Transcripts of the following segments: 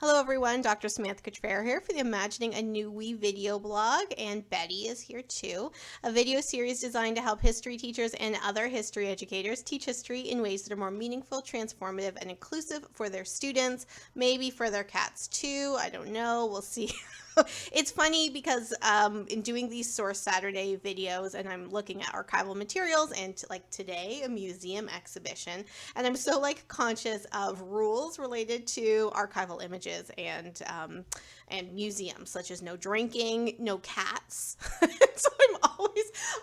Hello everyone, Dr. Samantha Cottrell here for the Imagining a New We video blog, and Betty is here too. A video series designed to help history teachers and other history educators teach history in ways that are more meaningful, transformative, and inclusive for their students, maybe for their cats too. I don't know, we'll see. It's funny because in doing these Source Saturday videos, and I'm looking at archival materials and like today a museum exhibition, and I'm so like conscious of rules related to archival images and museums, such as no drinking, no cats. So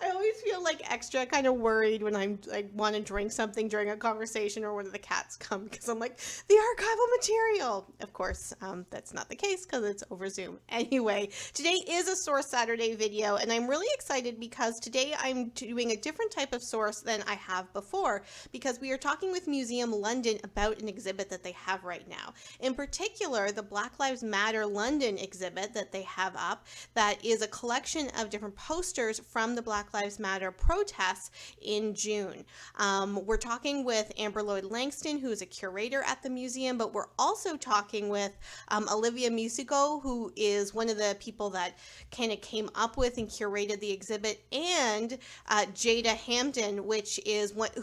I always feel like extra kind of worried when I'm like want to drink something during a conversation or when the cats come, because I'm like, the archival material. Of course, that's not the case because it's over Zoom. Anyway, today is a Source Saturday video, and I'm really excited because today I'm doing a different type of source than I have before, because we are talking with Museum London about an exhibit that they have right now. In particular, the Black Lives Matter London exhibit that they have up, that is a collection of different posters from the Black Lives Matter protests in June. We're talking with Amber Lloydlangston, who is a curator at the museum, but we're also talking with Olivia Musico, who is one of the people that kind of came up with and curated the exhibit, and Ghaida Hamdun,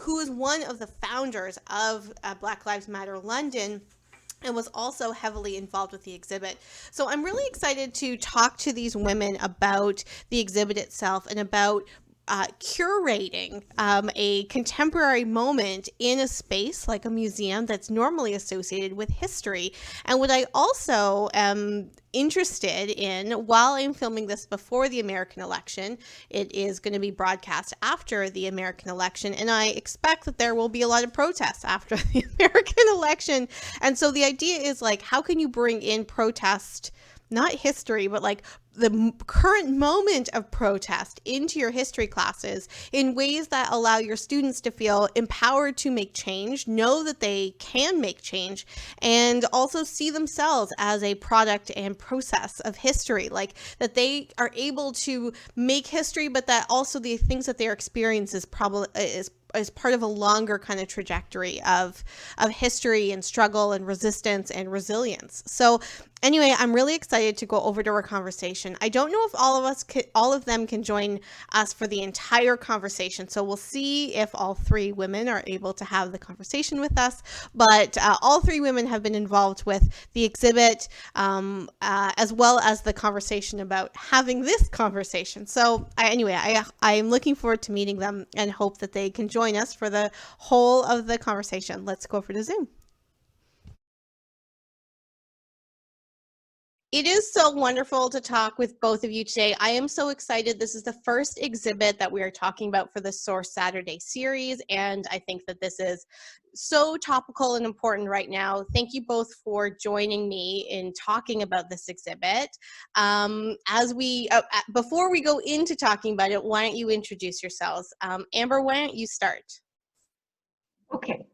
who is one of the founders of Black Lives Matter London, and was also heavily involved with the exhibit. So I'm really excited to talk to these women about the exhibit itself and about curating a contemporary moment in a space like a museum that's normally associated with history. And what I also am interested in, while I'm filming this before the American election, it is going to be broadcast after the American election, and I expect that there will be a lot of protests after the American election. And so the idea is like, how can you bring in protest, not history, but like the current moment of protest into your history classes in ways that allow your students to feel empowered to make change, know that they can make change, and also see themselves as a product and process of history, like that they are able to make history, but that also the things that they're experiencing is probably is part of a longer kind of trajectory of history and struggle and resistance and resilience. So anyway, I'm really excited to go over to our conversation. I don't know if all of them can join us for the entire conversation. So we'll see if all three women are able to have the conversation with us. But all three women have been involved with the exhibit, as well as the conversation about having this conversation. So I am looking forward to meeting them and hope that they can join us for the whole of the conversation. Let's go over to Zoom. It is so wonderful to talk with both of you today. I am so excited. This is the first exhibit that we are talking about for the Source Saturday series, and I think that this is so topical and important right now. Thank you both for joining me in talking about this exhibit. Before we go into talking about it, why don't you introduce yourselves? Amber, why don't you start? Okay.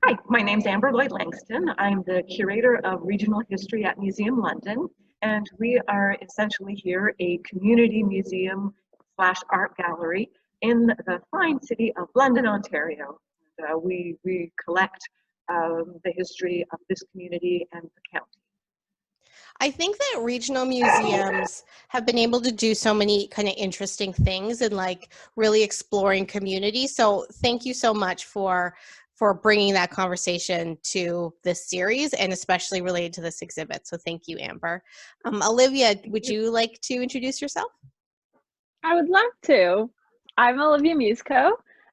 Hi, my name's Amber Lloydlangston. I'm the Curator of Regional History at Museum London, and we are essentially here a community museum / art gallery in the fine city of London, Ontario. We collect the history of this community and the county. I think that regional museums have been able to do so many kind of interesting things and like really exploring community. So thank you so much for bringing that conversation to this series, and especially related to this exhibit. So thank you, Amber. Olivia, would you like to introduce yourself? I would love to. I'm Olivia Musico.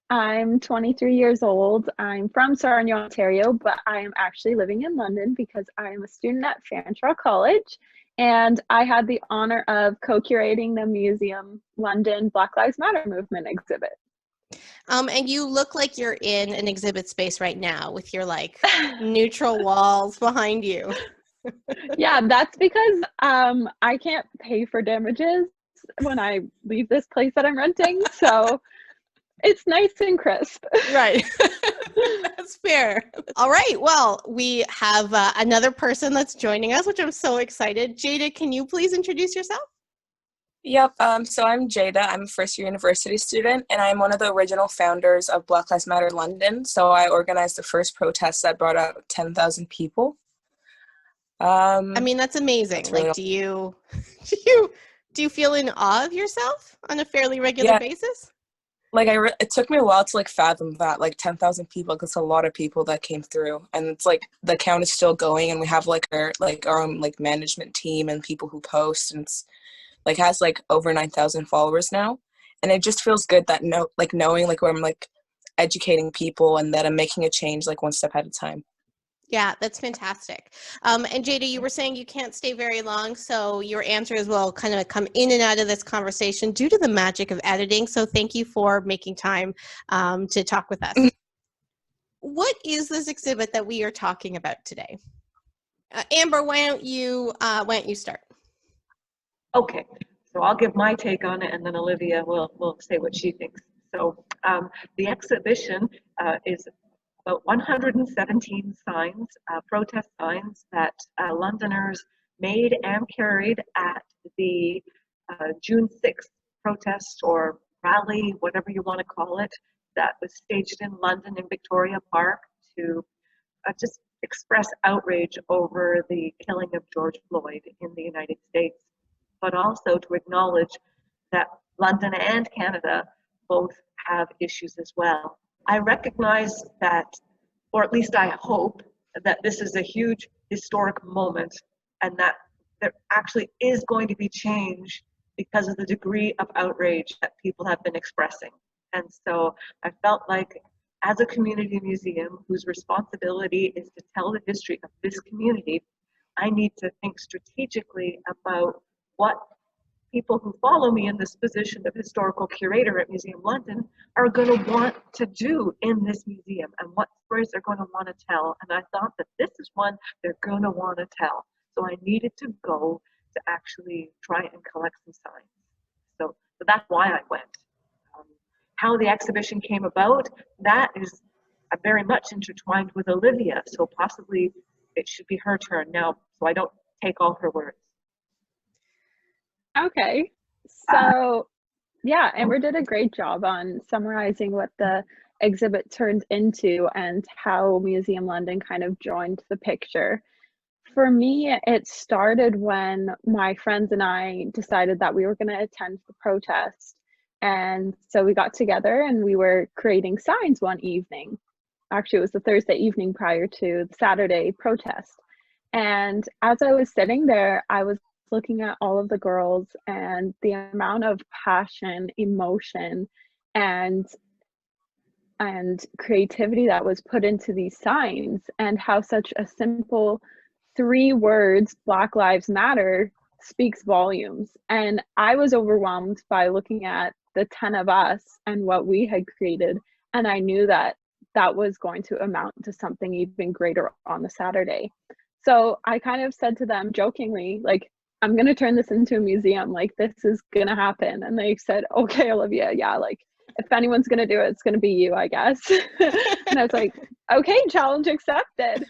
I'm 23 years old. I'm from Sarnia, Ontario, but I am actually living in London because I am a student at Fanshawe College, and I had the honor of co-curating the Museum London Black Lives Matter movement exhibit. And you look like you're in an exhibit space right now with your like neutral walls behind you. Yeah, that's because I can't pay for damages when I leave this place that I'm renting, so it's nice and crisp. Right. That's fair. All right. Well, we have another person that's joining us, which I'm so excited. Jada, can you please introduce yourself? Yep, so I'm Jada. I'm a first-year university student, and I'm one of the original founders of Black Lives Matter London. So I organized the first protest that brought out 10,000 people. I mean, that's amazing. That's really Like, do you do you do you feel in awe of yourself on a fairly regular yeah. basis? Like it took me a while to like fathom that, like 10,000 people, because a lot of people that came through, and it's like the count is still going, and we have like our own like management team and people who post, and it's like has like over 9,000 followers now, and it just feels good that knowing like where I'm like educating people and that I'm making a change like one step at a time. Yeah, that's fantastic. And Jada, you were saying you can't stay very long, so your answers will kind of come in and out of this conversation due to the magic of editing. So thank you for making time to talk with us. What is this exhibit that we are talking about today? Amber, why don't you start? Okay, so I'll give my take on it, and then Olivia will say what she thinks. So the exhibition is about 117 signs, protest signs that Londoners made and carried at the June 6th protest or rally, whatever you want to call it, that was staged in London in Victoria Park to just express outrage over the killing of George Floyd in the United States, but also to acknowledge that London and Canada both have issues as well. I recognize that, or at least I hope, that this is a huge historic moment and that there actually is going to be change because of the degree of outrage that people have been expressing. And so I felt like as a community museum whose responsibility is to tell the history of this community, I need to think strategically about what people who follow me in this position of historical curator at Museum London are going to want to do in this museum and what stories they're going to want to tell. And I thought that this is one they're going to want to tell. So I needed to go to actually try and collect some signs. So that's why I went. How the exhibition came about, that is very much intertwined with Olivia. So possibly it should be her turn now, so I don't take all her words. Okay, so yeah, Amber did a great job on summarizing what the exhibit turned into and how Museum London kind of joined the picture. For me, it started when my friends and I decided that we were going to attend the protest. And so we got together and we were creating signs one evening. Actually, it was the Thursday evening prior to the Saturday protest. And as I was sitting there, I was looking at all of the girls and the amount of passion, emotion, and creativity that was put into these signs, and how such a simple 3 words, Black Lives Matter, speaks volumes. And I was overwhelmed by looking at the 10 of us and what we had created, and I knew that that was going to amount to something even greater on the Saturday. So I kind of said to them jokingly, like, I'm going to turn this into a museum. Like, this is going to happen. And they said, okay, Olivia, yeah, like, if anyone's going to do it, it's going to be you, I guess. And I was like, okay, challenge accepted.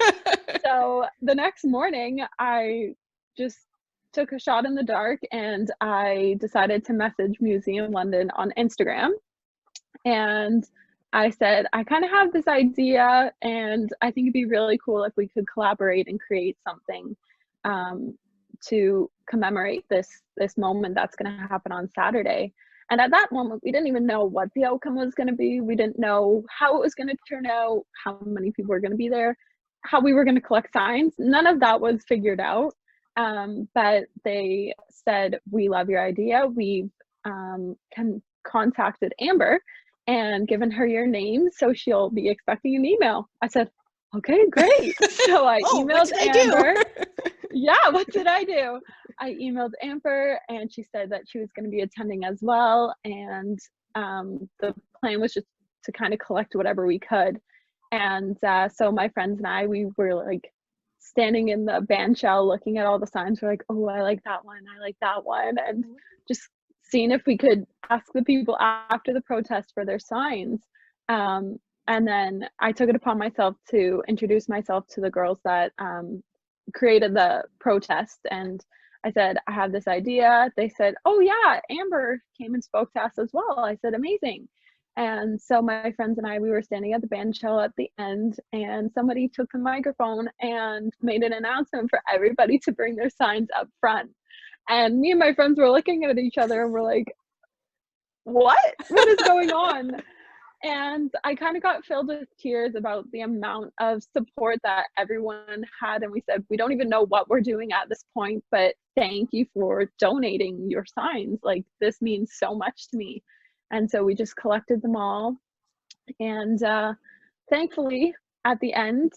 So the next morning, I just took a shot in the dark and I decided to message Museum London on Instagram. And I said, I kind of have this idea and I think it'd be really cool if we could collaborate and create something to commemorate this moment that's going to happen on Saturday. And at that moment, we didn't even know what the outcome was going to be. We didn't know how it was going to turn out, how many people were going to be there, how we were going to collect signs. None of that was figured out. But they said, we love your idea. We've contacted Amber and given her your name, so she'll be expecting an email. I said, okay, great. So I emailed Amber. Yeah, what did I do? I emailed Amber and she said that she was going to be attending as well. And the plan was just to kind of collect whatever we could. And so my friends and I, we were like standing in the band shell looking at all the signs. We're like, oh, I like that one. I like that one. And just seeing if we could ask the people after the protest for their signs. And then I took it upon myself to introduce myself to the girls that created the protest. And I said, I have this idea. They said, oh yeah, Amber came and spoke to us as well. I said, amazing. And so my friends and I, we were standing at the bandshell at the end, and somebody took the microphone and made an announcement for everybody to bring their signs up front. And me and my friends were looking at each other and we're like, what is going on? And I kind of got filled with tears about the amount of support that everyone had. And we said, we don't even know what we're doing at this point, but thank you for donating your signs. Like, this means so much to me. And so we just collected them all. And thankfully, at the end,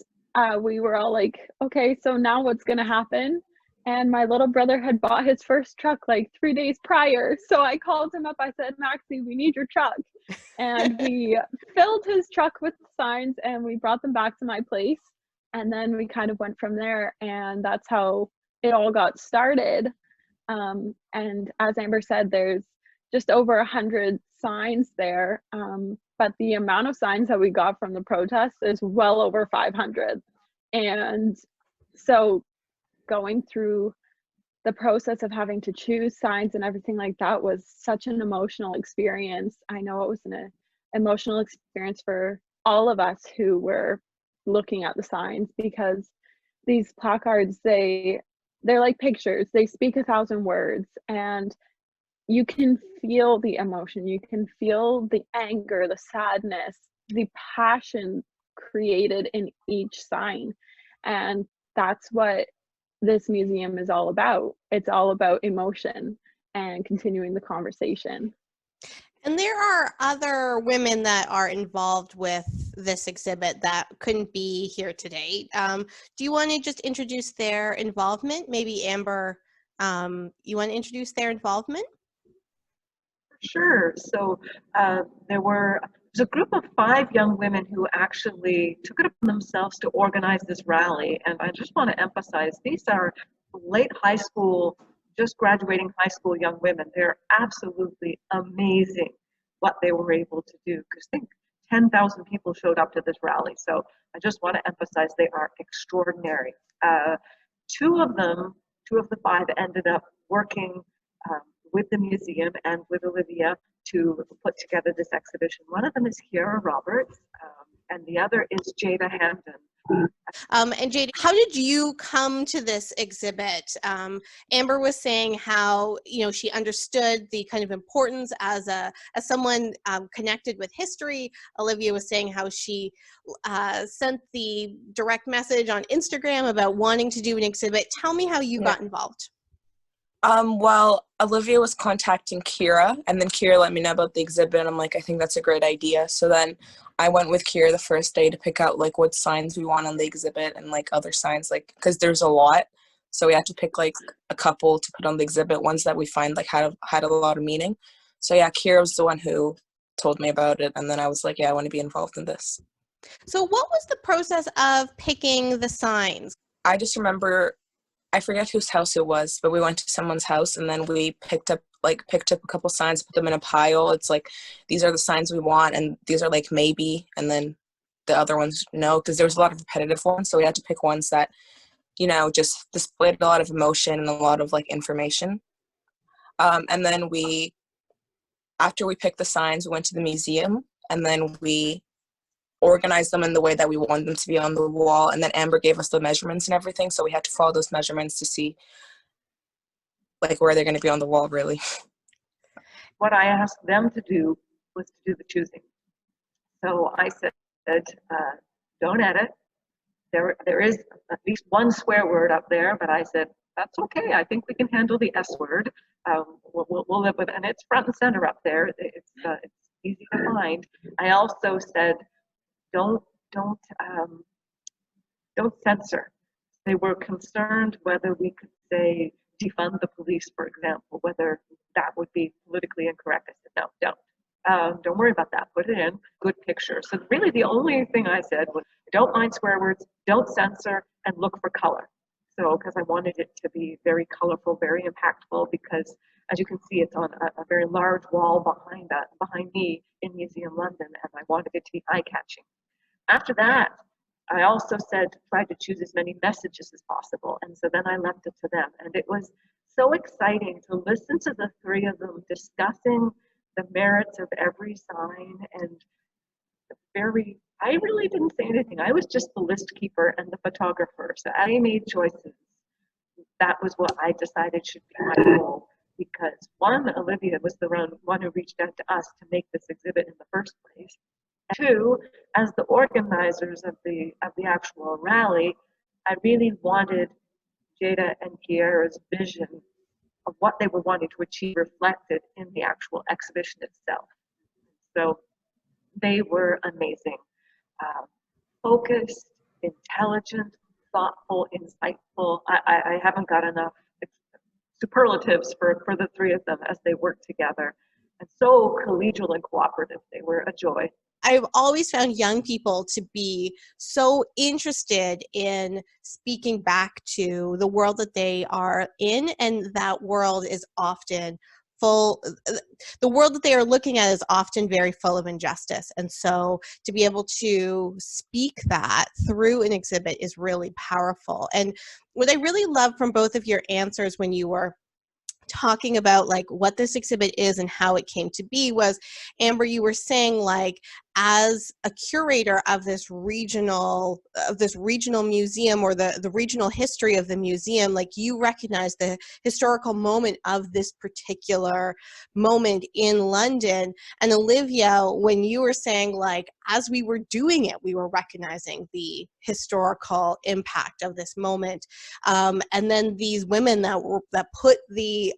we were all like, okay, so now what's going to happen? And my little brother had bought his first truck like 3 days prior. So I called him up. I said, Maxie, we need your truck. And we filled his truck with signs and we brought them back to my place. And then we kind of went from there. And that's how it all got started. And as Amber said, there's just over 100 signs there. But the amount of signs that we got from the protest is well over 500. And so going through the process of having to choose signs and everything like that was such an emotional experience. I know it was an emotional experience for all of us who were looking at the signs, because these placards, they're like pictures. They speak 1,000 words, and you can feel the emotion. You can feel the anger, the sadness, the passion created in each sign. And that's what this museum is all about. It's all about emotion and continuing the conversation. And there are other women that are involved with this exhibit that couldn't be here today. Do you want to just introduce their involvement? Maybe Amber, you want to introduce their involvement? Sure. So there's a group of 5 young women who actually took it upon themselves to organize this rally. And I just want to emphasize, these are late high school, just graduating high school young women. They're absolutely amazing what they were able to do, because I think 10,000 people showed up to this rally. So I just want to emphasize they are extraordinary. 2 of the 5 ended up working with the museum and with Olivia to put together this exhibition. One of them is Keira Roberts, and the other is Jada Hamdun. And Jade, how did you come to this exhibit? Amber was saying how she understood the kind of importance as someone connected with history. Olivia was saying how she sent the direct message on Instagram about wanting to do an exhibit. Tell me how you got involved. Well, Olivia was contacting Keira, and then Keira let me know about the exhibit, and I'm like, I think that's a great idea. So then I went with Keira the first day to pick out like what signs we want on the exhibit and like other signs, like, because there's a lot. So we had to pick like a couple to put on the exhibit, ones that we find like had a lot of meaning. So yeah, Keira was the one who told me about it, and then I was like, yeah, I want to be involved in this. So what was the process of picking the signs? I just remember, I forget whose house it was, but we went to someone's house and then we picked up a couple signs, put them in a pile. It's like, these are the signs we want, and these are like maybe, and then the other ones no, because there was a lot of repetitive ones, so we had to pick ones that just displayed a lot of emotion and a lot of like information. And then after we picked the signs, we went to the museum, and then we organize them in the way that we want them to be on the wall, and then Amber gave us the measurements and everything, so we had to follow those measurements to see like where they're going to be on the wall, really. What I asked them to do was to do the choosing. So I said, don't edit. There is at least one swear word up there, but I said, that's okay. I think we can handle the S word. We'll live with it, and it's front and center up there. It's easy to find. I also said, don't censor. They were concerned whether we could say defund the police, for example, whether that would be politically incorrect. I said, no, don't worry about that. Put it in, good picture. So really the only thing I said was, don't mind swear words, don't censor, and look for color. So, because I wanted it to be very colorful, very impactful, because as you can see, it's on a very large wall behind me in Museum London, and I wanted it to be eye-catching. After that, I also said, try to choose as many messages as possible. And so then I left it to them. And it was so exciting to listen to the 3 of them discussing the merits of every sign, and I really didn't say anything. I was just the list keeper and the photographer. So I made choices. That was what I decided should be my role, because one, Olivia was the one who reached out to us to make this exhibit in the first place. And two, as the organizers of the actual rally, I really wanted Jada and Keira's vision of what they were wanting to achieve reflected in the actual exhibition itself. So they were amazing. Focused, intelligent, thoughtful, insightful. I haven't got enough superlatives for the three of them as they worked together. And so collegial and cooperative. They were a joy. I've always found young people to be so interested in speaking back to the world that they are in, and that world is often the world that they are looking at is often very full of injustice. And so to be able to speak that through an exhibit is really powerful. And what I really love from both of your answers when you were talking about like what this exhibit is and how it came to be was, Amber, you were saying like, as a curator of this regional museum, or the regional history of the museum, like you recognize the historical moment of this particular moment in London. And Olivia, when you were saying like, as we were doing it, we were recognizing the historical impact of this moment. And then these women that put the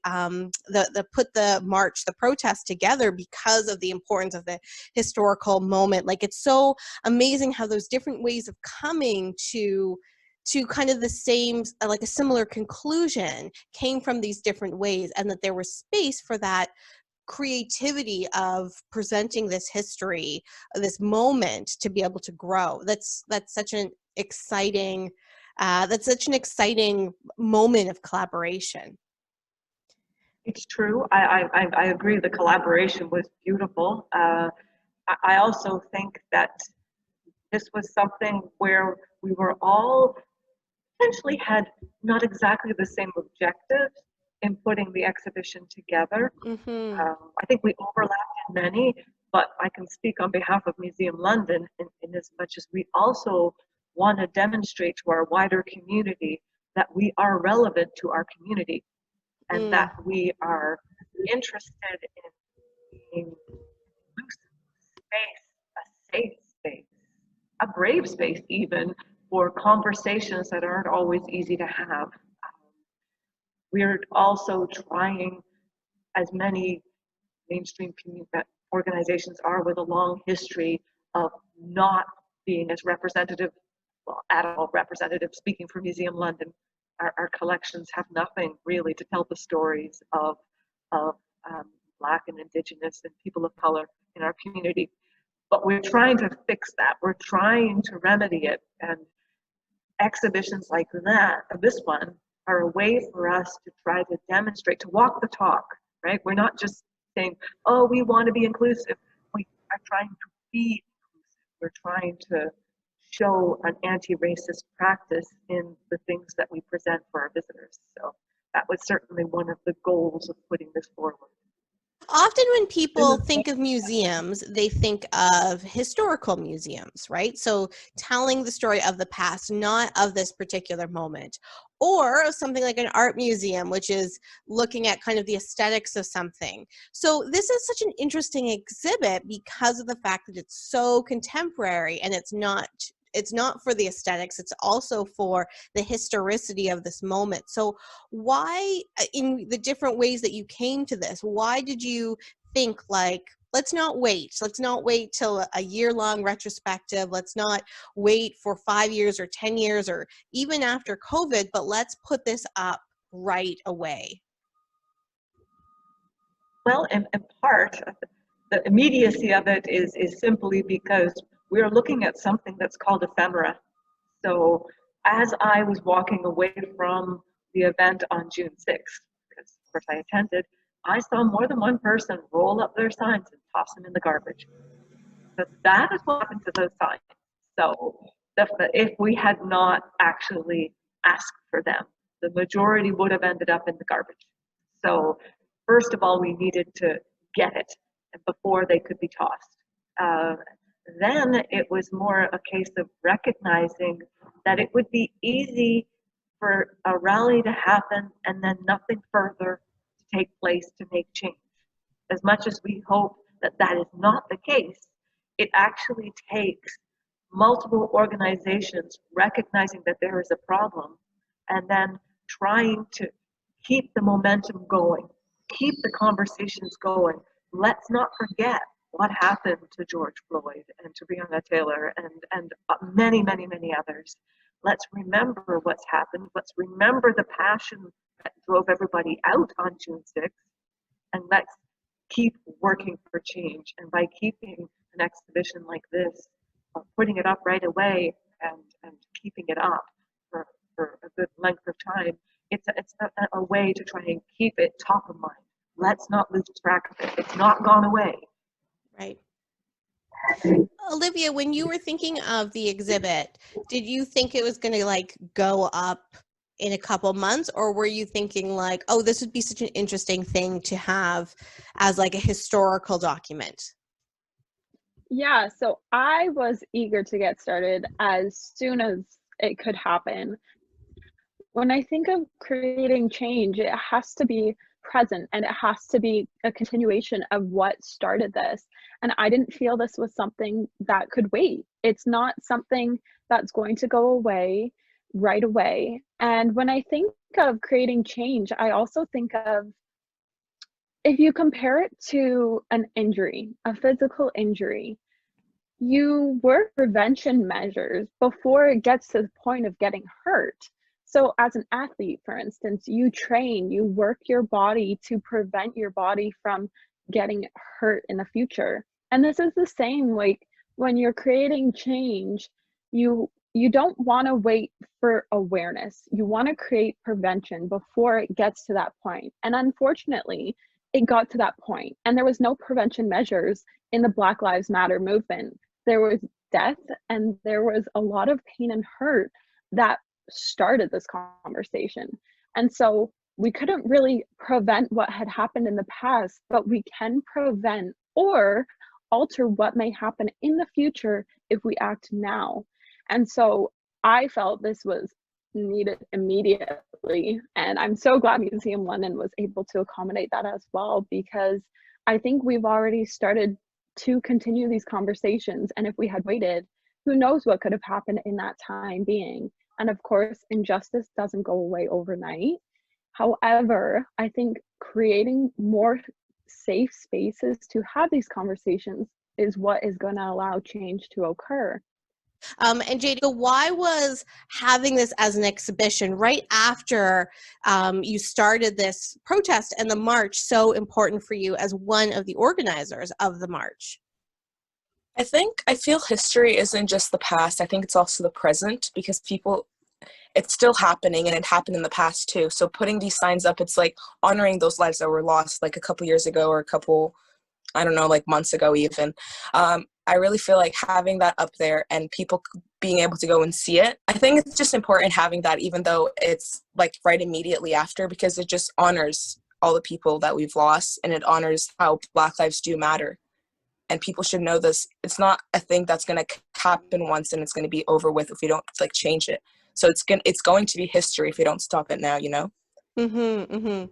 march, the protest together because of the importance of the historical moment. Like, it's so amazing how those different ways of coming to kind of the same, like a similar conclusion, came from these different ways, and that there was space for that creativity of presenting this history, this moment, to be able to grow. That's such an exciting moment of collaboration. It's true. I agree. The collaboration was beautiful. I also think that this was something where we were all potentially had not exactly the same objectives in putting the exhibition together. Mm-hmm. I think we overlapped in many, but I can speak on behalf of Museum London in as much as we also want to demonstrate to our wider community that we are relevant to our community, and that we are interested in being space, a safe space, a brave space even, for conversations that aren't always easy to have. We're also trying, as many mainstream organizations are with a long history of not being as representative, well, at all representative, speaking for Museum London. Our collections have nothing really to tell the stories of Black and Indigenous and people of color in our community. But we're trying to fix that. We're trying to remedy it. And exhibitions like that, this one, are a way for us to try to demonstrate, to walk the talk, right? We're not just saying, oh, we want to be inclusive. We are trying to be inclusive. We're trying to show an anti-racist practice in the things that we present for our visitors. So that was certainly one of the goals of putting this forward. Often when people think of museums, they think of historical museums, right? So telling the story of the past, not of this particular moment. Or something like an art museum, which is looking at kind of the aesthetics of something. So this is such an interesting exhibit because of the fact that it's so contemporary, and it's not for the aesthetics, it's also for the historicity of this moment. So why, in the different ways that you came to this, why did you think like, let's not wait till a year-long retrospective, let's not wait for 5 years or 10 years or even after COVID, but let's put this up right away? Well, in part, the immediacy of it is simply because we're looking at something that's called ephemera. So as I was walking away from the event on June 6th, because of course I attended, I saw more than one person roll up their signs and toss them in the garbage. But that is what happened to those signs. So if we had not actually asked for them, the majority would have ended up in the garbage. So first of all, we needed to get it. before they could be tossed. Then it was more a case of recognizing that it would be easy for a rally to happen and then nothing further to take place to make change. As much as we hope that that is not the case, it actually takes multiple organizations recognizing that there is a problem and then trying to keep the momentum going, keep the conversations going. Let's not forget what happened to George Floyd and to Breonna Taylor and many, many, many others. Let's remember what's happened. Let's remember the passion that drove everybody out on June 6th, and let's keep working for change. And by keeping an exhibition like this, putting it up right away and keeping it up for a good length of time, it's a way to try and keep it top of mind. Let's not lose track of it. It's not gone away. Right. Olivia, when you were thinking of the exhibit, did you think it was going to like go up in a couple months, or were you thinking like, oh, this would be such an interesting thing to have as like a historical document? Yeah, so I was eager to get started as soon as it could happen. When I think of creating change, it has to be present and it has to be a continuation of what started this. And I didn't feel this was something that could wait. It's not something that's going to go away right away. And when I think of creating change, I also think of, if you compare it to an injury, a physical injury, you work prevention measures before it gets to the point of getting hurt. So as an athlete, for instance, you train, you work your body to prevent your body from getting hurt in the future. And this is the same, like when you're creating change, you don't want to wait for awareness. You want to create prevention before it gets to that point. And unfortunately, it got to that point and there was no prevention measures in the Black Lives Matter movement. There was death and there was a lot of pain and hurt that started this conversation. And so we couldn't really prevent what had happened in the past, but we can prevent or alter what may happen in the future if we act now. And so I felt this was needed immediately. And I'm so glad Museum London was able to accommodate that as well, because I think we've already started to continue these conversations. And if we had waited, who knows what could have happened in that time being. And of course, injustice doesn't go away overnight. However, I think creating more safe spaces to have these conversations is what is going to allow change to occur. And Jade, why was having this as an exhibition right after you started this protest and the march so important for you as one of the organizers of the march? I feel history isn't just the past. I think it's also the present, because it's still happening and it happened in the past too. So putting these signs up, it's like honoring those lives that were lost like a couple years ago or a couple, I don't know, like months ago even. I really feel like having that up there and people being able to go and see it, I think it's just important having that, even though it's like right immediately after, because it just honors all the people that we've lost and it honors how Black lives do matter. And people should know this. It's not a thing that's going to happen once and it's going to be over with if we don't like change it. So it's going to be history if we don't stop it now, you know? Mm-hmm, mm-hmm.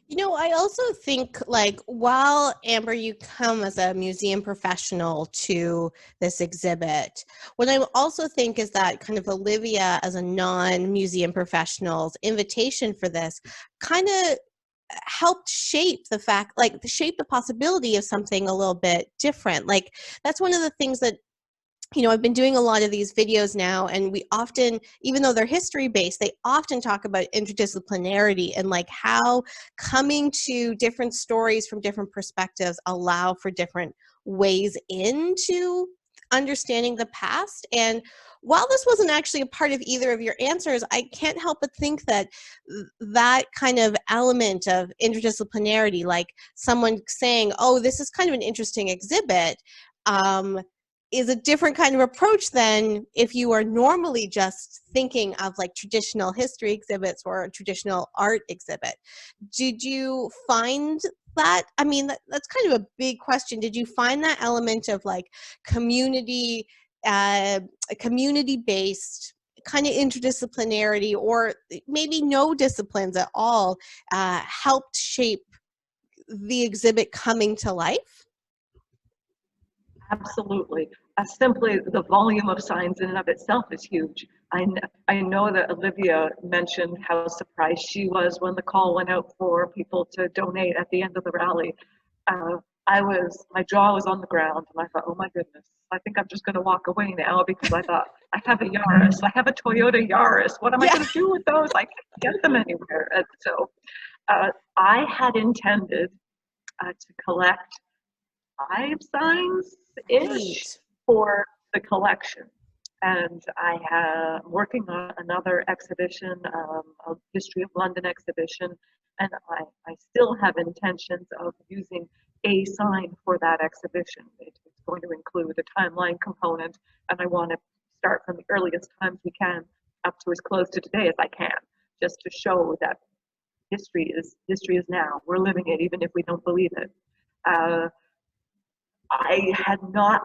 You know, I also think, like, while, Amber, you come as a museum professional to this exhibit, what I also think is that kind of Olivia, as a non-museum professional's invitation for this, kind of helped shape the fact, like, shape the possibility of something a little bit different. Like, that's one of the things that, you know, I've been doing a lot of these videos now, and we often, even though they're history based, they often talk about interdisciplinarity and like how coming to different stories from different perspectives allow for different ways into understanding the past. And while this wasn't actually a part of either of your answers, I can't help but think that that kind of element of interdisciplinarity, like someone saying, oh, this is kind of an interesting exhibit, is a different kind of approach than if you are normally just thinking of like traditional history exhibits or a traditional art exhibit. Did you find that, I mean, that's kind of a big question. Did you find that element of like community, community-based kind of interdisciplinarity, or maybe no disciplines at all, helped shape the exhibit coming to life? Absolutely. Simply the volume of signs in and of itself is huge. I know that Olivia mentioned how surprised she was when the call went out for people to donate at the end of the rally. My jaw was on the ground, and I thought, oh my goodness, I think I'm just going to walk away now, because I thought, I have a Yaris, I have a Toyota Yaris. What am I going to do with those? I can't get them anywhere. And so I had intended to collect 5 signs-ish for the collection. And I am working on another exhibition, a History of London exhibition, and I still have intentions of using a sign for that exhibition. It's going to include a timeline component, and I want to start from the earliest times we can up to as close to today as I can, just to show that history is now. We're living it, even if we don't believe it. I had not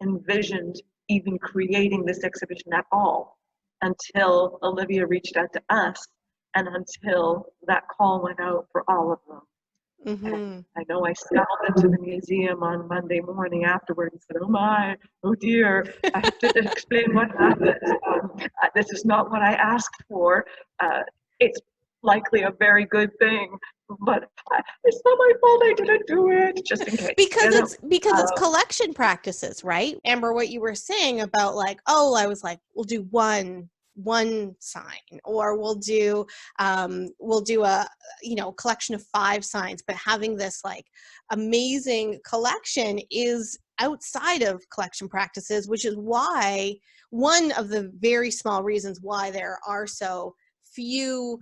envisioned even creating this exhibition at all until Olivia reached out to us, and until that call went out for all of them. And I know I stumbled into the museum on Monday morning afterward and said, oh dear, I have to explain what happened. This is not what I asked for. It's likely a very good thing, but it's not my fault, I didn't do it, just in case. Because it's collection practices, right? Amber, what you were saying about like, I was like, we'll do one sign, or we'll do a collection of 5 signs, but having this like amazing collection is outside of collection practices, which is why one of the very small reasons why there are so few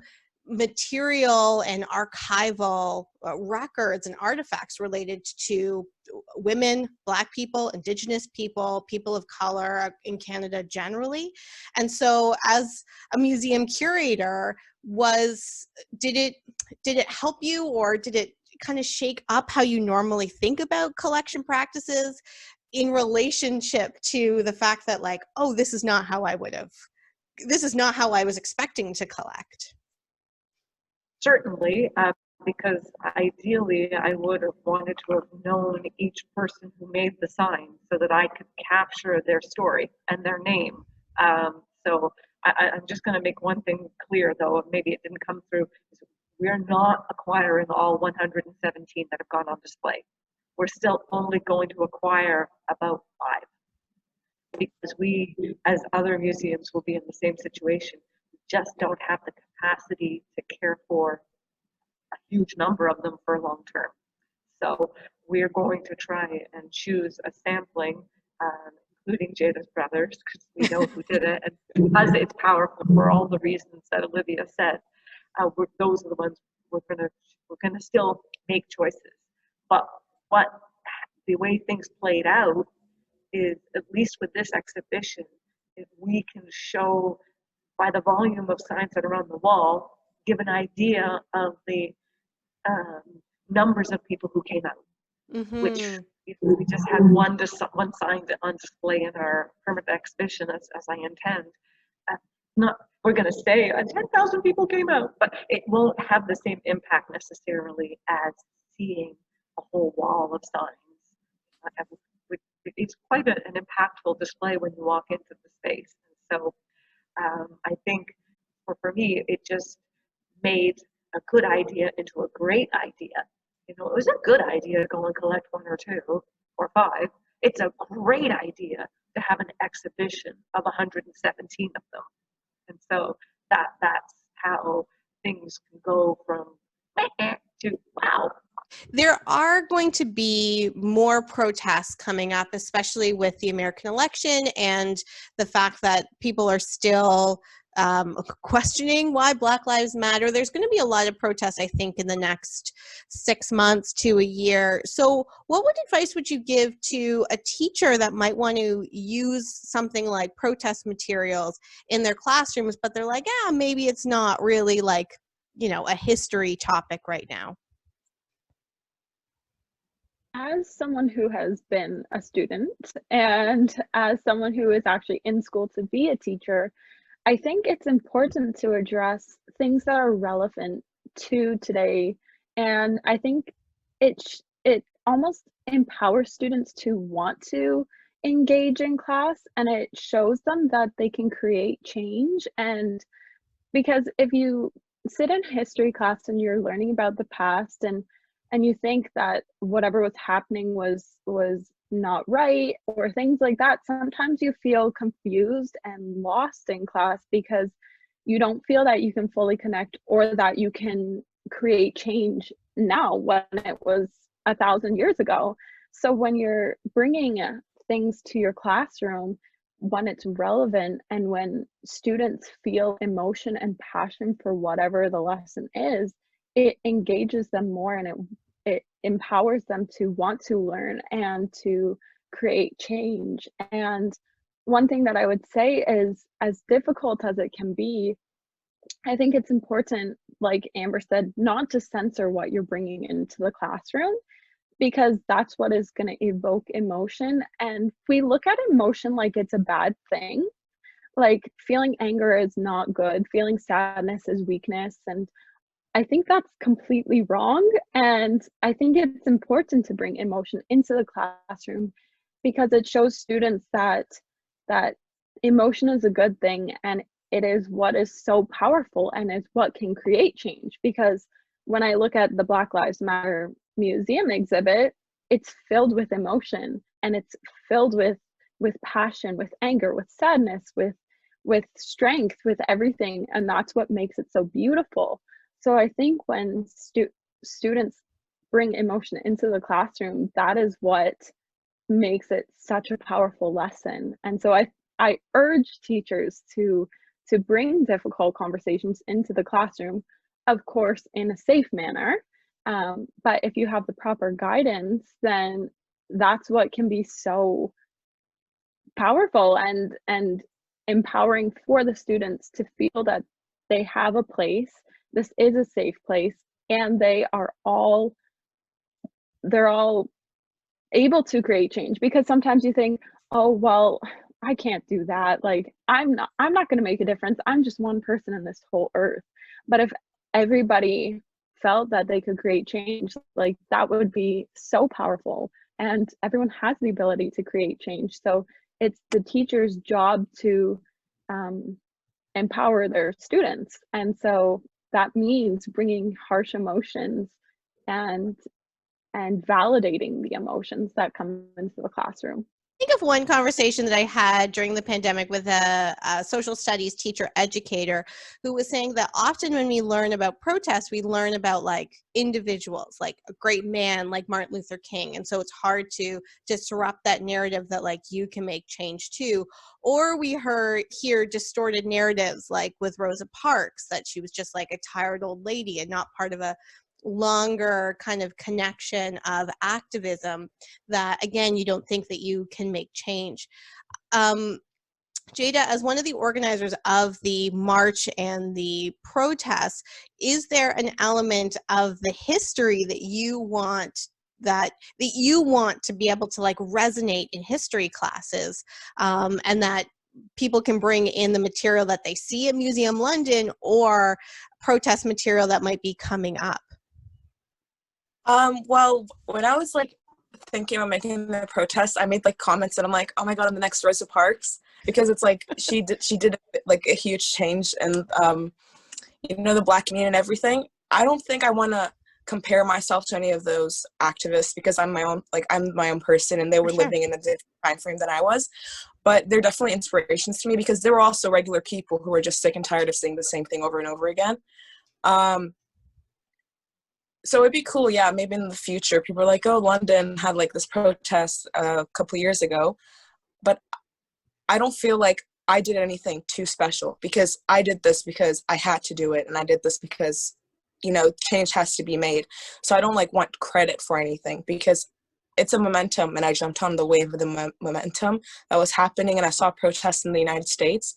material and archival records and artifacts related to women, Black people, Indigenous people, people of color in Canada generally. And so as a museum curator, did it help you, or did it kind of shake up how you normally think about collection practices in relationship to the fact that like, this is not how I was expecting to collect? Certainly, because ideally I would have wanted to have known each person who made the sign so that I could capture their story and their name. So I'm just going to make one thing clear, though, maybe it didn't come through. We're not acquiring all 117 that have gone on display. We're still only going to acquire about 5. Because we, as other museums, will be in the same situation. We just don't have the capacity to care for a huge number of them for long term. So we're going to try and choose a sampling, including Jada's brothers, because we know who did it, and because it's powerful for all the reasons that Olivia said. Those are the ones we're gonna still make choices. But the way things played out is, at least with this exhibition, if we can show by the volume of signs that are on the wall, give an idea of the numbers of people who came out. Which, if we just had one sign on display in our permanent exhibition, as I intend, we're going to say 10,000 people came out, but it won't have the same impact necessarily as seeing a whole wall of signs. It's quite an impactful display when you walk into the space. So I think for me, it just made a good idea into a great idea. It was a good idea to go and collect 1 or 2 or 5. It's a great idea to have an exhibition of 117 of them. And so that's how things can go from to wow. There are going to be more protests coming up, especially with the American election and the fact that people are still questioning why Black Lives Matter. There's going to be a lot of protests, I think, in the next 6 months to a year. So what advice would you give to a teacher that might want to use something like protest materials in their classrooms, but they're like, maybe it's not really like, a history topic right now? as someone who has been a student and as someone who is actually in school to be a teacher, I think it's important to address things that are relevant to today. And I think it almost empowers students to want to engage in class, and it shows them that they can create change. And because if you sit in history class and you're learning about the past, and you think that whatever was happening was not right or things like that, sometimes you feel confused and lost in class because you don't feel that you can fully connect or that you can create change now when it was 1,000 years ago. So when you're bringing things to your classroom, when it's relevant and when students feel emotion and passion for whatever the lesson is, it engages them more, and it empowers them to want to learn and to create change. And one thing that I would say is, as difficult as it can be, I think it's important, like Amber said, not to censor what you're bringing into the classroom, because that's what is going to evoke emotion. And we look at emotion like it's a bad thing. Like feeling anger is not good, feeling sadness is weakness. And I think that's completely wrong. And I think it's important to bring emotion into the classroom because it shows students that emotion is a good thing, and it is what is so powerful and is what can create change. Because when I look at the Black Lives Matter museum exhibit, it's filled with emotion, and it's filled with passion, with anger, with sadness, with strength, with everything, and that's what makes it so beautiful. So I think when students bring emotion into the classroom, that is what makes it such a powerful lesson. And so I urge teachers to bring difficult conversations into the classroom, of course, in a safe manner. But if you have the proper guidance, then that's what can be so powerful and empowering for the students to feel that they have a place. This is a safe place, and they're all able to create change. Because sometimes you think, oh well, I can't do that, like I'm not going to make a difference, I'm just one person in this whole earth. But if everybody felt that they could create change, like that would be so powerful, and everyone has the ability to create change. So it's the teacher's job to empower their students, and so that means bringing harsh emotions and validating the emotions that come into the classroom. Think of one conversation that I had during the pandemic with a social studies teacher educator who was saying that often when we learn about protests, we learn about like individuals, like a great man like Martin Luther King. And so it's hard to disrupt that narrative that like you can make change too. Or we hear distorted narratives like with Rosa Parks, that she was just like a tired old lady and not part of a longer kind of connection of activism, that again you don't think that you can make change. Jada, as one of the organizers of the march and the protests, is there an element of the history that you want to be able to like resonate in history classes, and that people can bring in the material that they see at Museum London or protest material that might be coming up? Well, when I was like thinking about making the protest, I made like comments and I'm like, oh my God, I'm the next Rosa Parks, because it's like she did like a huge change and the Black community and everything. I don't think I want to compare myself to any of those activists because I'm my own person, and they were living in a different time frame than I was. But they're definitely inspirations to me because they were also regular people who were just sick and tired of seeing the same thing over and over again. So it'd be cool, yeah, maybe in the future, people are like, oh, London had like this protest a couple years ago, but I don't feel like I did anything too special because I did this because I had to do it, and I did this because, change has to be made. So I don't like want credit for anything because it's a momentum, and I jumped on the wave of the momentum that was happening, and I saw protests in the United States.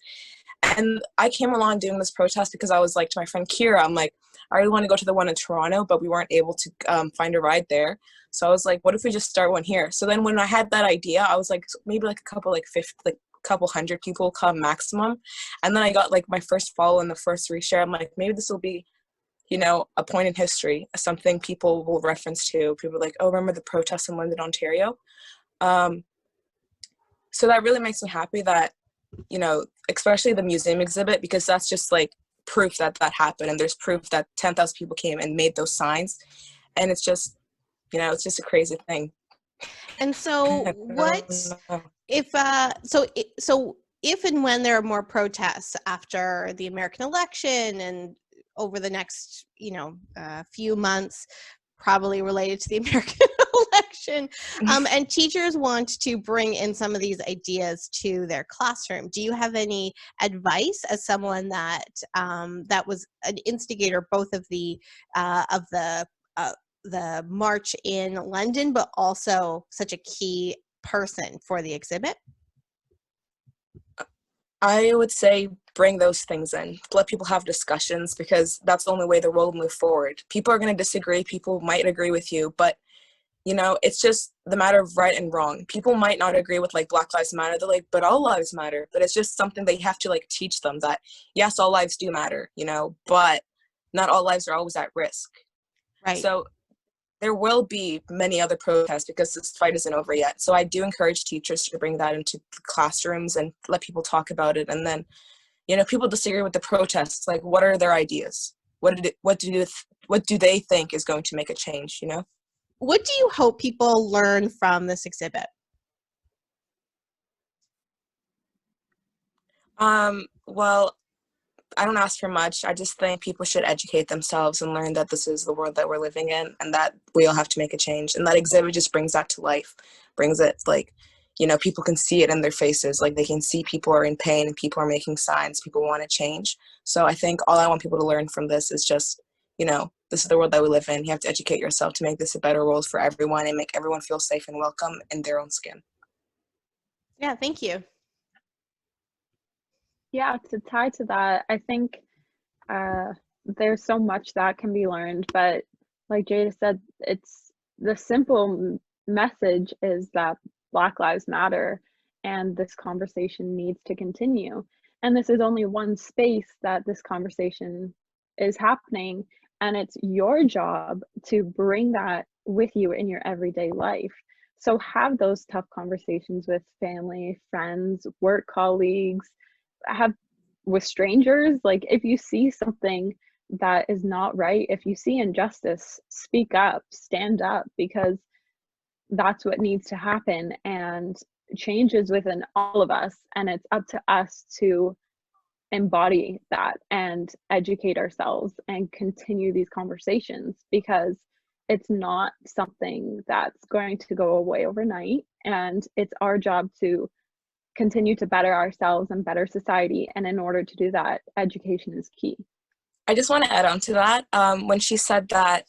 And I came along doing this protest because I was like to my friend Keira, I'm like, I really want to go to the one in Toronto, but we weren't able to find a ride there. So I was like, what if we just start one here? So then when I had that idea, I was like, maybe like a couple, like 50, like a couple hundred people come maximum. And then I got like my first follow and the first reshare. I'm like, maybe this will be, you know, a point in history, something people will reference to. People are like, oh, remember the protests in London, Ontario? So that really makes me happy that, you know, especially the museum exhibit, because that's just like proof that that happened. And there's proof that 10,000 people came and made those signs. And it's just, you know, it's just a crazy thing. And so so if and when there are more protests after the American election and over the next, you know, few months, probably related to the American election, and teachers want to bring in some of these ideas to their classroom, do you have any advice as someone that that was an instigator both of the march in London, but also such a key person for the exhibit? I would say bring those things in, let people have discussions, because that's the only way the world will move forward. People are going to disagree, people might agree with you, but you know, it's just the matter of right and wrong. People might not agree with like Black Lives Matter, they're like, but all lives matter. But it's just something they have to like teach them that yes, all lives do matter, you know, but not all lives are always at risk. Right. So there will be many other protests because this fight isn't over yet. So I do encourage teachers to bring that into classrooms and let people talk about it. And then, you know, people disagree with the protests. Like, what are their ideas? What do they think is going to make a change? You know. What do you hope people learn from this exhibit? Well, I don't ask for much. I just think people should educate themselves and learn that this is the world that we're living in and that we all have to make a change. And that exhibit just brings that to life, brings it like, you know, people can see it in their faces. Like they can see people are in pain and people are making signs, people want to change. So I think all I want people to learn from this is just, you know, this is the world that we live in. You have to educate yourself to make this a better world for everyone and make everyone feel safe and welcome in their own skin. Yeah, thank you. Yeah, to tie to that, I think there's so much that can be learned, but like Jada said, it's the simple message is that Black Lives Matter and this conversation needs to continue. And this is only one space that this conversation is happening, and it's your job to bring that with you in your everyday life. So have those tough conversations with family, friends, work colleagues, have with strangers. Like if you see something that is not right, if you see injustice, speak up, stand up, because that's what needs to happen. And change is within all of us, and it's up to us to embody that and educate ourselves and continue these conversations, because it's not something that's going to go away overnight, and it's our job to continue to better ourselves and better society. And in order to do that, education is key. I just want to add on to that. When she said that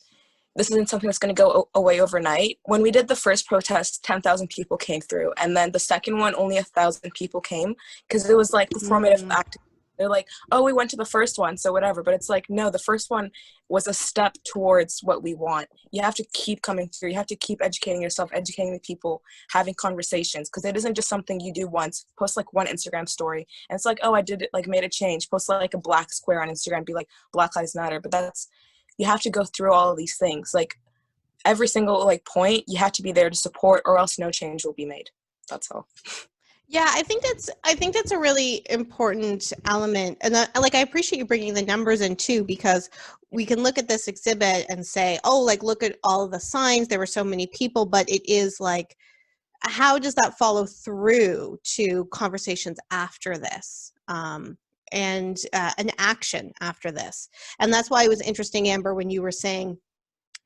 this isn't something that's going to go away overnight, when we did the first protest, 10,000 people came through. And then the second one, only 1,000 people came because it was like performative activism. They're like, oh, we went to the first one, so whatever. But it's like, no, the first one was a step towards what we want. You have to keep coming through. You have to keep educating yourself, educating the people, having conversations, because it isn't just something you do once. Post like one Instagram story, and it's like, oh, I did it, like made a change. Post like a black square on Instagram, be like, Black Lives Matter. But that's, you have to go through all of these things. Like every single like point, you have to be there to support, or else no change will be made. That's all. Yeah, I think that's a really important element, and I appreciate you bringing the numbers in too, because we can look at this exhibit and say, oh, like look at all of the signs. There were so many people, but it is like, how does that follow through to conversations after this, and an action after this? And that's why it was interesting, Amber, when you were saying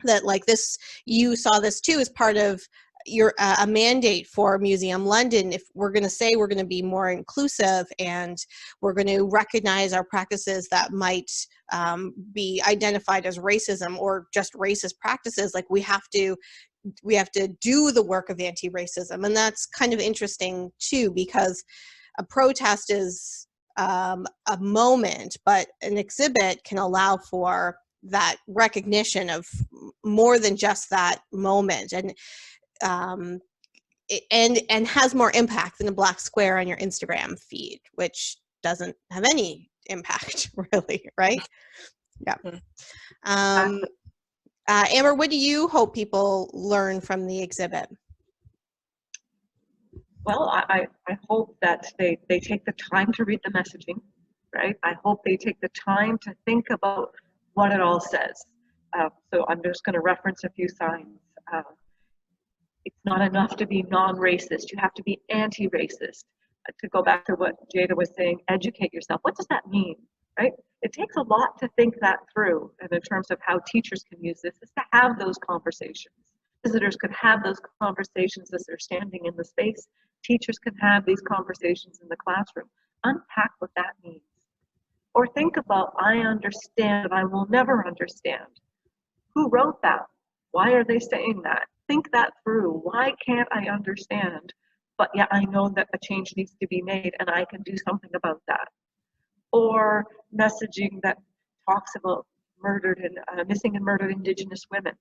that like this, you saw this too as part of your a mandate for Museum London. If we're going to say we're going to be more inclusive and we're going to recognize our practices that might be identified as racism or just racist practices, like we have to do the work of anti-racism. And that's kind of interesting too, because a protest is a moment, but an exhibit can allow for that recognition of more than just that moment, and and has more impact than a black square on your Instagram feed, which doesn't have any impact really, right? Yeah. Amber, what do you hope people learn from the exhibit? Well, I hope that they take the time to read the messaging, right? I hope they take the time to think about what it all says. So I'm just going to reference a few signs. It's not enough to be non-racist. You have to be anti-racist. To go back to what Jada was saying, educate yourself. What does that mean, right? It takes a lot to think that through, and in terms of how teachers can use this, is to have those conversations. Visitors could have those conversations as they're standing in the space. Teachers can have these conversations in the classroom. Unpack what that means. Or think about, I understand, I will never understand. Who wrote that? Why are they saying that? Think that through. Why can't I understand? But yeah, I know that a change needs to be made and I can do something about that. Or messaging that talks about murdered and missing and murdered Indigenous women.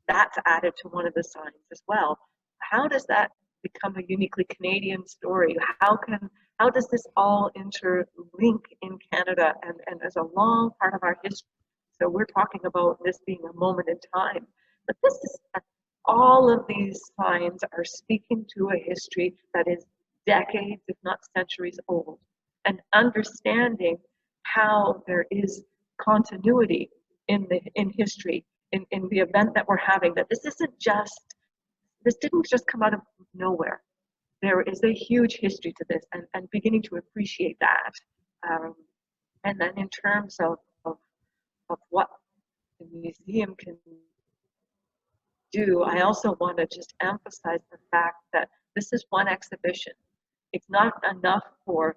That's added to one of the signs as well. How does that become a uniquely Canadian story? How does this all interlink in Canada and as a long part of our history? So we're talking about this being a moment in time, but this is all of these signs are speaking to a history that is decades, if not centuries old, and understanding how there is continuity in history, in the event that we're having, that this didn't just come out of nowhere. There is a huge history to this, and beginning to appreciate that. And then in terms of what the museum can do, I also want to just emphasize the fact that this is one exhibition. It's not enough for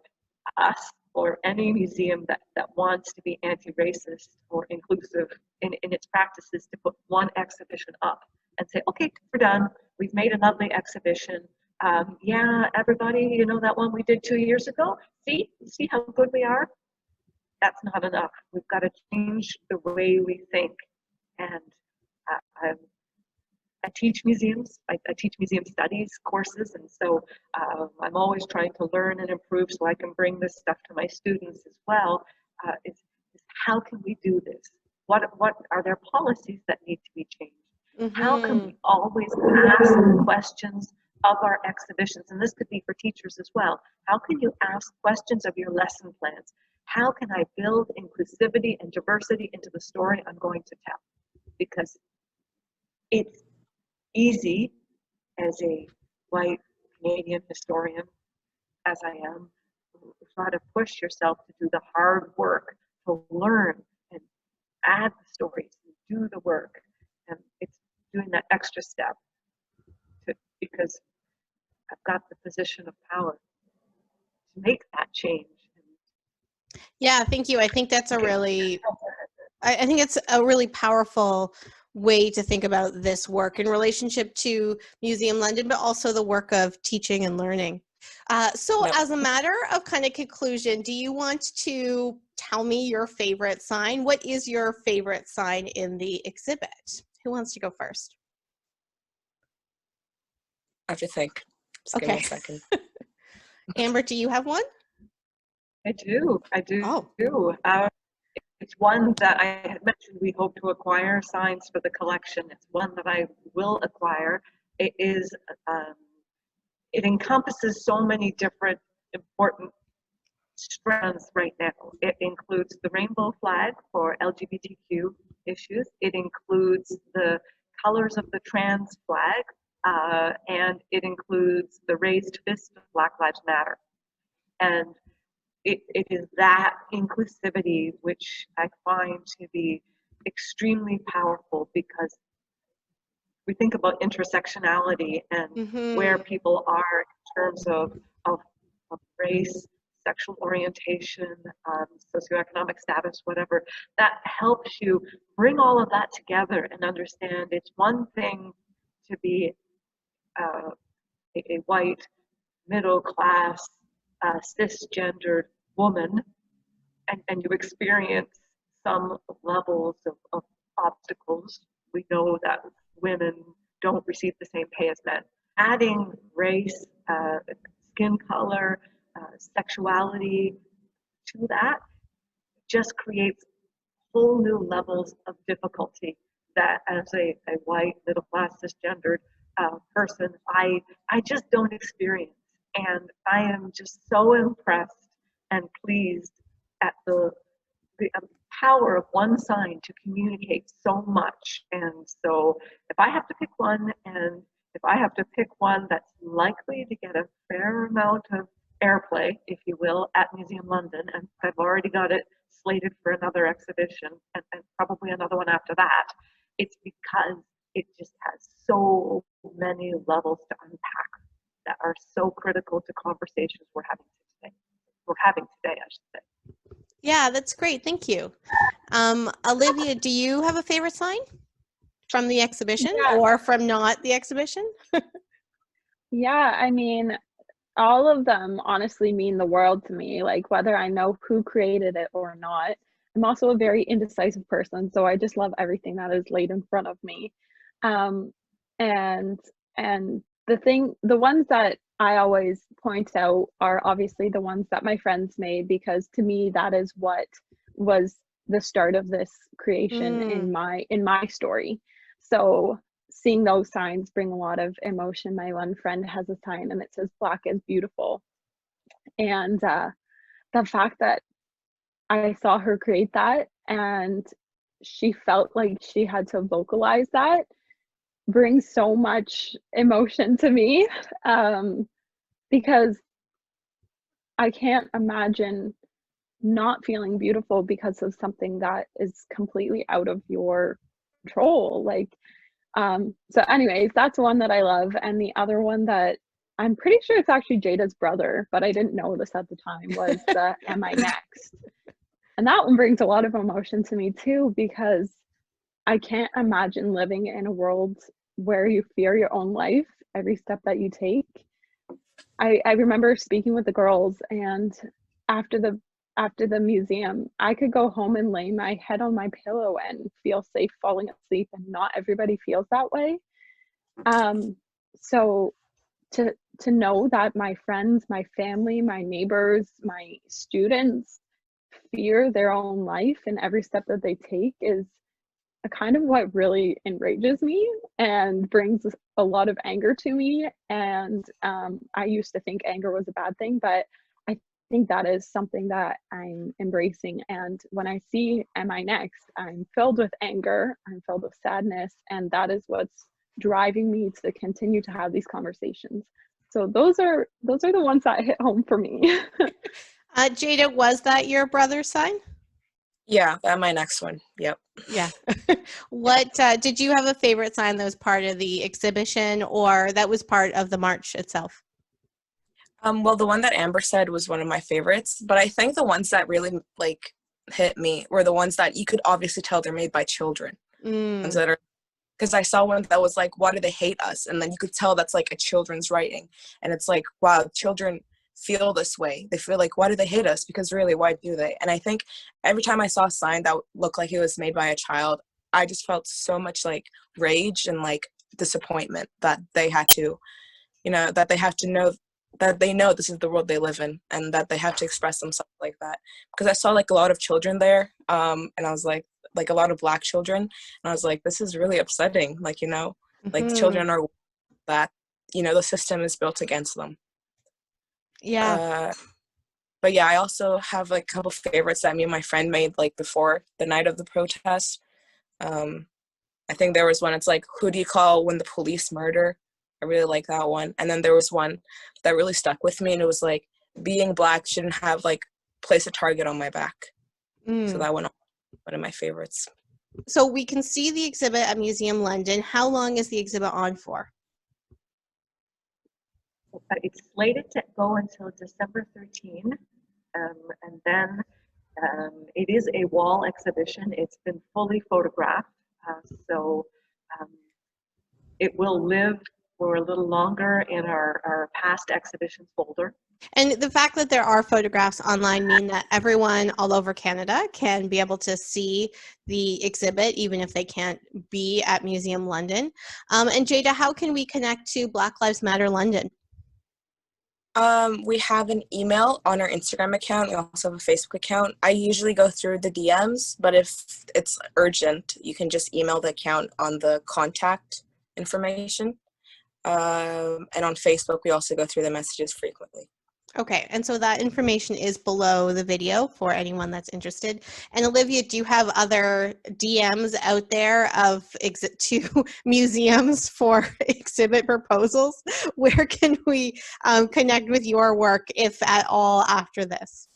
us or any museum that wants to be anti-racist or inclusive in its practices to put one exhibition up and say, okay, we're done. We've made a lovely exhibition. Yeah, everybody, you know that one we did 2 years ago? See how good we are? That's not enough. We've got to change the way we think. And I teach museums. I teach museum studies courses, and so I'm always trying to learn and improve so I can bring this stuff to my students as well. Is how can we do this? What are there policies that need to be changed? Mm-hmm. How can we always ask questions of our exhibitions? And this could be for teachers as well. How can you ask questions of your lesson plans? How can I build inclusivity and diversity into the story I'm going to tell? Because it's easy as a white Canadian historian, as I am, try to push yourself to do the hard work, to learn and add the stories, and do the work. And it's doing that extra step because I've got the position of power to make that change. Yeah, thank you. I think that's I think it's a really powerful way to think about this work in relationship to Museum London, but also the work of teaching and learning. So as a matter of kind of conclusion, do you want to tell me your favorite sign? What is your favorite sign in the exhibit? Who wants to go first? I have to think. Just give me a second. Amber, do you have one? I do. Oh. It's one that I had mentioned we hope to acquire signs for the collection. It's one that I will acquire. It is, it encompasses so many different important strands right now. It includes the rainbow flag for LGBTQ issues. It includes the colors of the trans flag, and it includes the raised fist of Black Lives Matter. And it is that inclusivity which I find to be extremely powerful, because we think about intersectionality and where people are in terms of race, sexual orientation, socioeconomic status, whatever. That helps you bring all of that together and understand it's one thing to be a white, middle class, cisgendered woman, and you experience some levels of obstacles. We know that women don't receive the same pay as men. Adding race, skin color, sexuality to that just creates whole new levels of difficulty that, as a white, middle class, cisgendered person, I just don't experience. And I am just so impressed and pleased at the power of one sign to communicate so much. And so if I have to pick one, and if I have to pick one that's likely to get a fair amount of airplay, if you will, at Museum London, and I've already got it slated for another exhibition and probably another one after that, it's because it just has so many levels to unpack that are so critical to conversations we're having today. I should say. Yeah, that's great. Thank you. Olivia, do you have a favorite sign from the exhibition or from not the exhibition? Yeah, I mean, all of them honestly mean the world to me, like whether I know who created it or not. I'm also a very indecisive person, so I just love everything that is laid in front of me. Um, and the ones that I always point out are obviously the ones that my friends made, because to me that is what was the start of this creation in my story. So seeing those signs bring a lot of emotion. My one friend has a sign and it says "Black is beautiful," and the fact that I saw her create that and she felt like she had to vocalize that brings so much emotion to me, because I can't imagine not feeling beautiful because of something that is completely out of your control. Like, so anyways, that's one that I love. And the other one that I'm pretty sure it's actually Jada's brother, but I didn't know this at the time, was the Am I Next? And that one brings a lot of emotion to me too, because I can't imagine living in a world where you fear your own life every step that you take. I remember speaking with the girls, and after the museum, I could go home and lay my head on my pillow and feel safe falling asleep, and not everybody feels that way. So to know that my friends, my family, my neighbors, my students fear their own life and every step that they take is a kind of what really enrages me and brings a lot of anger to me. And I used to think anger was a bad thing, but I think that is something that I'm embracing. And when I see Am I Next, I'm filled with anger, I'm filled with sadness, and that is what's driving me to continue to have these conversations. So those are the ones that hit home for me. Jada, was that your brother's sign? Yeah, that's my next one. Yep. Yeah. What did you have a favorite sign that was part of the exhibition or that was part of the march itself? Well, the one that Amber said was one of my favorites, but I think the ones that really like hit me were the ones that you could obviously tell they're made by children. Ones that are, because I saw one that was like, "Why do they hate us?" And then you could tell that's like a children's writing, and it's like, wow, children feel this way. They feel like, why do they hate us? Because really, why do they? And I think every time I saw a sign that looked like it was made by a child, I just felt so much like rage and like disappointment that they had to, that they have to know that they know this is the world they live in and that they have to express themselves like that. Because I saw like a lot of children there, and I was like a lot of Black children, and I was like, this is really upsetting. Like, like children are that, the system is built against them. Yeah. But yeah, I also have like a couple favorites that me and my friend made like before the night of the protest. I think there was one, it's like, who do you call when the police murder? I really like that one. And then there was one that really stuck with me, and it was like, being Black shouldn't have like place a target on my back. So that one of my favorites. So we can see the exhibit at Museum London. How long is the exhibit on for? It's slated to go until December 13, and then it is a wall exhibition. It's been fully photographed, so it will live for a little longer in our past exhibitions folder. And the fact that there are photographs online mean that everyone all over Canada can be able to see the exhibit, even if they can't be at Museum London. And Jada, how can we connect to Black Lives Matter London? We have an email on our Instagram account. We also have a Facebook account. I usually go through the DMs, but if it's urgent, you can just email the account on the contact information. And on Facebook, we also go through the messages frequently. Okay, and so that information is below the video for anyone that's interested. And Olivia, do you have other DMs out there of to museums for exhibit proposals? Where can we connect with your work, if at all, after this?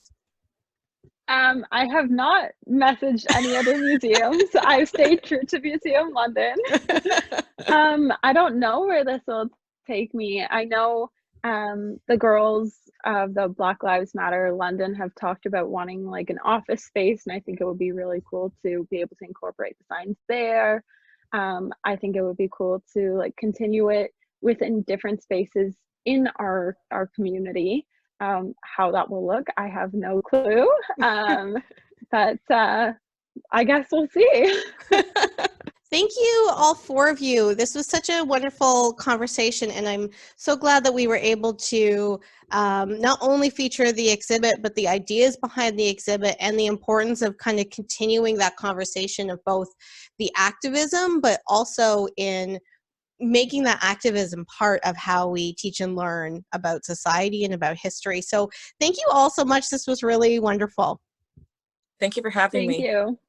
I have not messaged any other museums. I've stayed true to Museum London. I don't know where this will take me. I know the girls of the Black Lives Matter London have talked about wanting like an office space, and I think it would be really cool to be able to incorporate the signs there. I think it would be cool to like continue it within different spaces in our community. How that will look, I have no clue. But I guess we'll see. Thank you, all four of you. This was such a wonderful conversation, and I'm so glad that we were able to not only feature the exhibit, but the ideas behind the exhibit and the importance of kind of continuing that conversation of both the activism, but also in making that activism part of how we teach and learn about society and about history. So thank you all so much. This was really wonderful. Thank you for having me. Thank you.